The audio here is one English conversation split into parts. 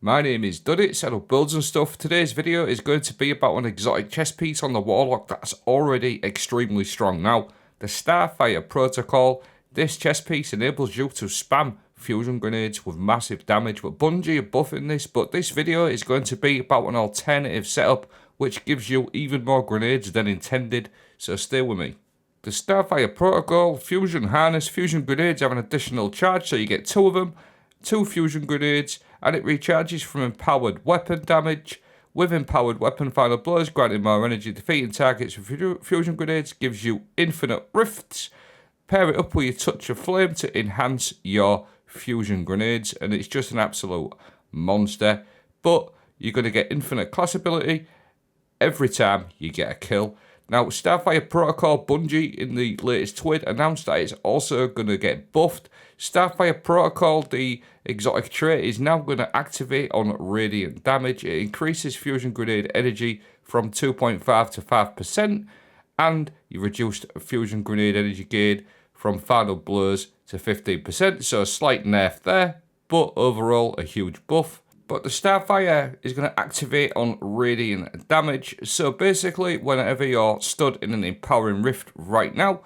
My name is Duddits, I love builds and stuff. Today's video is going to be about an exotic chest piece on the Warlock that's already extremely strong. Now, the Starfire protocol, this chest piece enables you to spam fusion grenades with massive damage, but Bungie are buffing this, but this video is going to be about an alternative setup which gives you even more grenades than intended, so stay with me. The Starfire protocol, fusion harness, fusion grenades have an additional charge, so you get 2 of them, 2 fusion grenades, and it recharges from empowered weapon damage. With empowered weapon final blows, granting more energy, defeating targets with fusion grenades gives you infinite rifts. Pair it up with your touch of flame to enhance your fusion grenades, and it's just an absolute monster. But you're going to get infinite class ability every time you get a kill. Now, Starfire Protocol, Bungie in the latest tweet announced that it's also going to get buffed. Starfire Protocol, the exotic trait, is now going to activate on radiant damage. It increases fusion grenade energy from 2.5 to 5%, and you reduced fusion grenade energy gain from final blows to 15%. So a slight nerf there, but overall a huge buff. But the Starfire is going to activate on radiant damage. So basically, whenever you're stood in an empowering rift right now,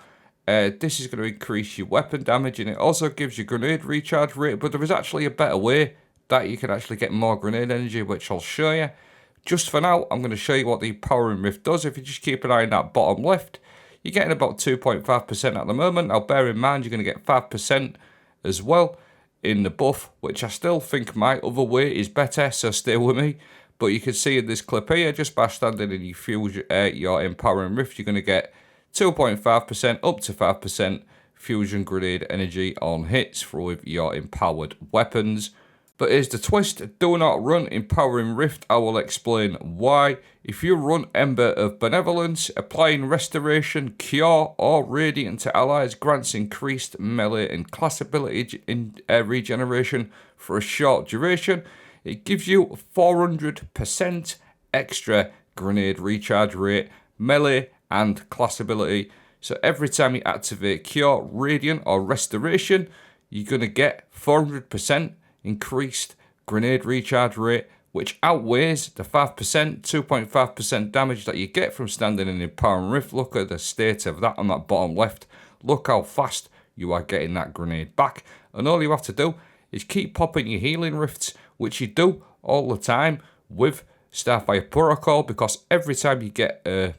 this is going to increase your weapon damage, and it also gives you grenade recharge rate. But there is actually a better way that you can actually get more grenade energy, which I'll show you. Just for now, I'm going to show you what the empowering rift does. If you just keep an eye on that bottom left, you're getting about 2.5% at the moment. Now bear in mind, you're going to get 5% as well in the buff, which I still think my other way is better, so stay with me. But you can see in this clip here, just by standing in your fusion, your empowering rift, you're going to get 2.5% up to 5% fusion grenade energy on hits with your empowered weapons. But here's the twist: do not run empowering rift. I will explain why. If you run Ember of Benevolence, applying restoration, cure, or radiant to allies grants increased melee and class ability in regeneration for a short duration. It gives you 400% extra grenade recharge rate, melee, and class ability. So every time you activate cure, radiant, or restoration, you're going to get 400% increased grenade recharge rate, which outweighs the 2.5% damage that you get from standing in empowering rift. Look at the state of that on that bottom left. Look how fast you are getting that grenade back, and all you have to do is keep popping your healing rifts, which you do all the time with Starfire Protocol, because every time you get a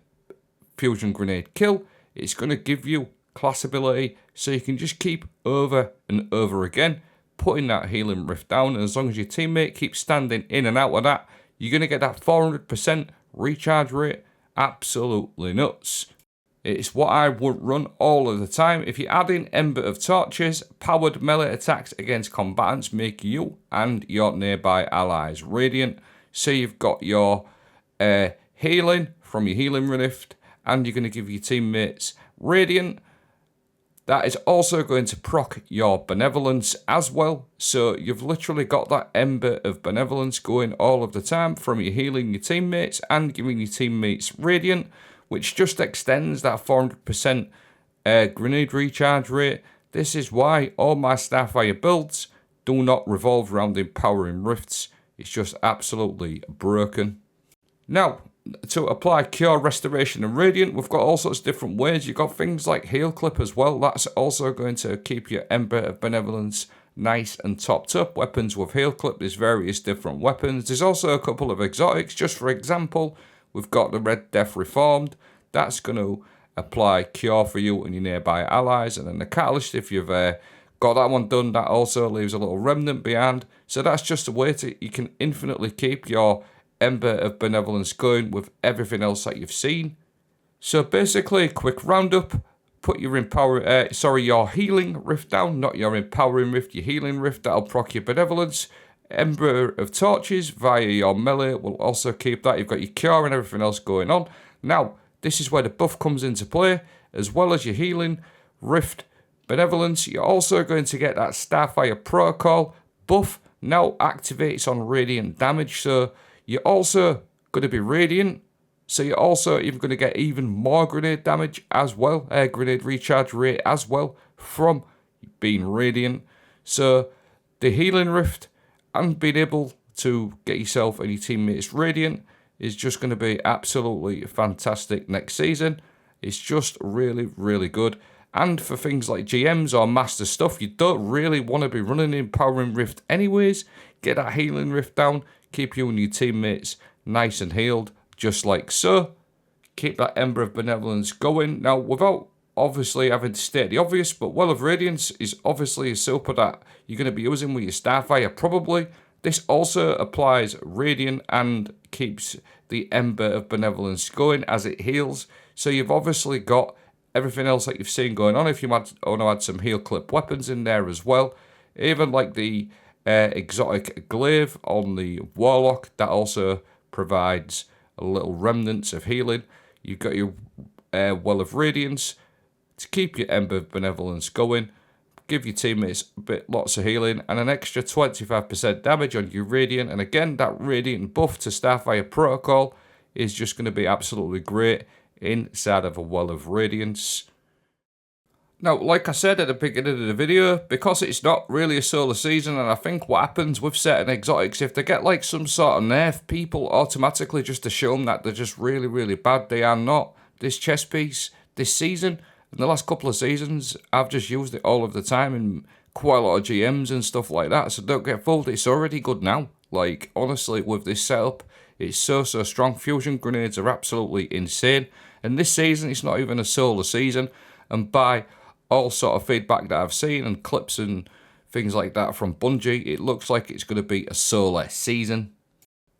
fusion grenade kill, it's going to give you class ability, so you can just keep over and over again putting that healing rift down, and as long as your teammate keeps standing in and out of that, you're going to get that 400% recharge rate. Absolutely nuts. It's what I would run all of the time. If you add in Ember of Torches, powered melee attacks against combatants make you and your nearby allies radiant. So you've got your healing from your healing rift, and you're going to give your teammates radiant. That is also going to proc your benevolence as well. So you've literally got that Ember of Benevolence going all of the time from your healing your teammates and giving your teammates radiant, which just extends that 400% grenade recharge rate. This is why all my Starfire builds do not revolve around empowering rifts. It's just absolutely broken. Now, to apply cure, restoration, and radiant, we've got all sorts of different ways. You've got things like heal clip as well. That's also going to keep your Ember of Benevolence nice and topped up. Weapons with heal clip, there's various different weapons. There's also a couple of exotics. Just for example, we've got the Red Death Reformed. That's going to apply cure for you and your nearby allies. And then the Catalyst, if you've got that one done, that also leaves a little remnant behind. So that's just a way you can infinitely keep your Ember of Benevolence going with everything else that you've seen. So basically, a quick roundup: put your your healing rift down, not your empowering rift, your healing rift. That'll proc your benevolence. Ember of Torches via your melee will also keep that. You've got your cure and everything else going on. Now, this is where the buff comes into play, as well as your healing rift benevolence. You're also going to get that Starfire Protocol buff now activates on radiant damage. So you're also going to be radiant, so you're also even going to get even more grenade damage as well, grenade recharge rate as well from being radiant. So the healing rift and being able to get yourself and your teammates Radiant is just going to be absolutely fantastic next season. It's just really, really good. And for things like GMs or master stuff, you don't really want to be running Empowering Rift anyways. Get that Healing Rift down, keep you and your teammates nice and healed, just like so. Keep that Ember of Benevolence going. Now, without obviously having to state the obvious, but Well of Radiance is obviously a super that you're going to be using with your Starfire, probably. This also applies Radiant and keeps the Ember of Benevolence going as it heals. So you've obviously got everything else that you've seen going on. If you want to add some heal clip weapons in there as well, even like the exotic glaive on the Warlock, that also provides a little remnants of healing. You've got your Well of Radiance to keep your Ember of Benevolence going, give your teammates lots of healing, and an extra 25% damage on your Radiant. And again, that Radiant buff to Starfire Protocol is just going to be absolutely great inside of a Well of Radiance. Now, like I said at the beginning of the video, because it's not really a solar season, and I think what happens with certain exotics, if they get like some sort of nerf, people automatically just assume that they're just really, really bad. They are not. This chess piece, this season, in the last couple of seasons, I've just used it all of the time in quite a lot of GMs and stuff like that, so don't get fooled, it's already good now. Like, honestly, with this setup, it's so strong. Fusion grenades are absolutely insane. And this season, it's not even a solar season. And by all sort of feedback that I've seen and clips and things like that from Bungie, it looks like it's going to be a solar season.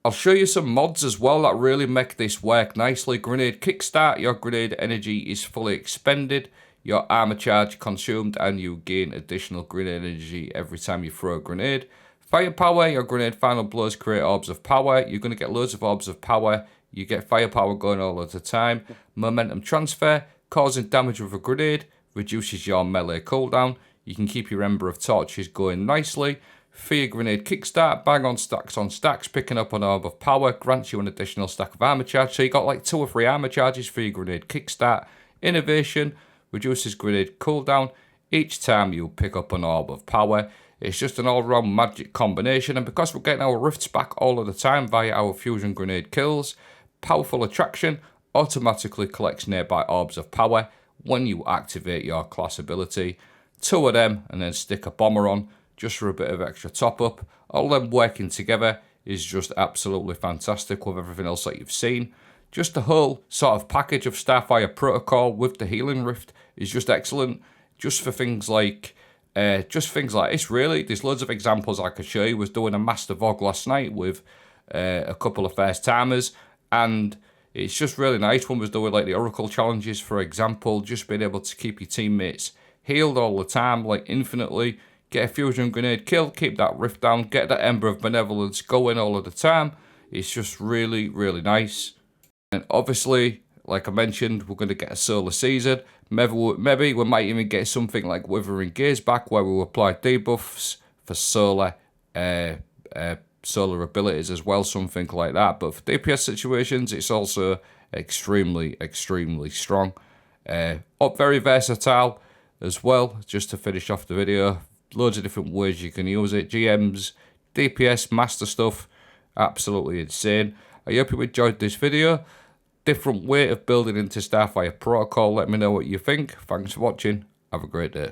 I'll show you some mods as well that really make this work nicely. Grenade kickstart, your grenade energy is fully expended. Your armor charge consumed and you gain additional grenade energy every time you throw a grenade. Firepower, your grenade final blows create orbs of power. You're going to get loads of orbs of power. You get firepower going all of the time. Momentum transfer, causing damage with a grenade, reduces your melee cooldown. You can keep your Ember of Torches going nicely. Fear grenade kickstart, bang on stacks, picking up an orb of power, grants you an additional stack of armor charge. So you got like 2 or 3 armor charges for your grenade kickstart. Innovation, reduces grenade cooldown each time you pick up an orb of power. It's just an all-round magic combination, and because we're getting our rifts back all of the time via our fusion grenade kills, Powerful Attraction automatically collects nearby orbs of power when you activate your class ability. 2 of them, and then stick a bomber on, just for a bit of extra top up. All them working together is just absolutely fantastic with everything else that you've seen. Just the whole sort of package of Starfire Protocol with the Healing Rift is just excellent. Just for things like this really. There's loads of examples I could show you. I was doing a Master Vlog last night with a couple of first timers, and it's just really nice. One was doing like the Oracle challenges, for example, just being able to keep your teammates healed all the time, like infinitely. Get a fusion grenade kill, keep that rift down, get that Ember of Benevolence going all of the time. It's just really, really nice. And obviously, like I mentioned, we're going to get a solar season. Maybe we might even get something like Withering Gaze back, where we'll apply debuffs for solar abilities as well, something like that. But for DPS situations, it's also extremely, extremely strong. Very versatile as well, just to finish off the video. Loads of different ways you can use it. GMs, DPS, master stuff, absolutely insane. I hope you enjoyed this video. Different way of building into Starfire Protocol. Let me know what you think. Thanks for watching. Have a great day.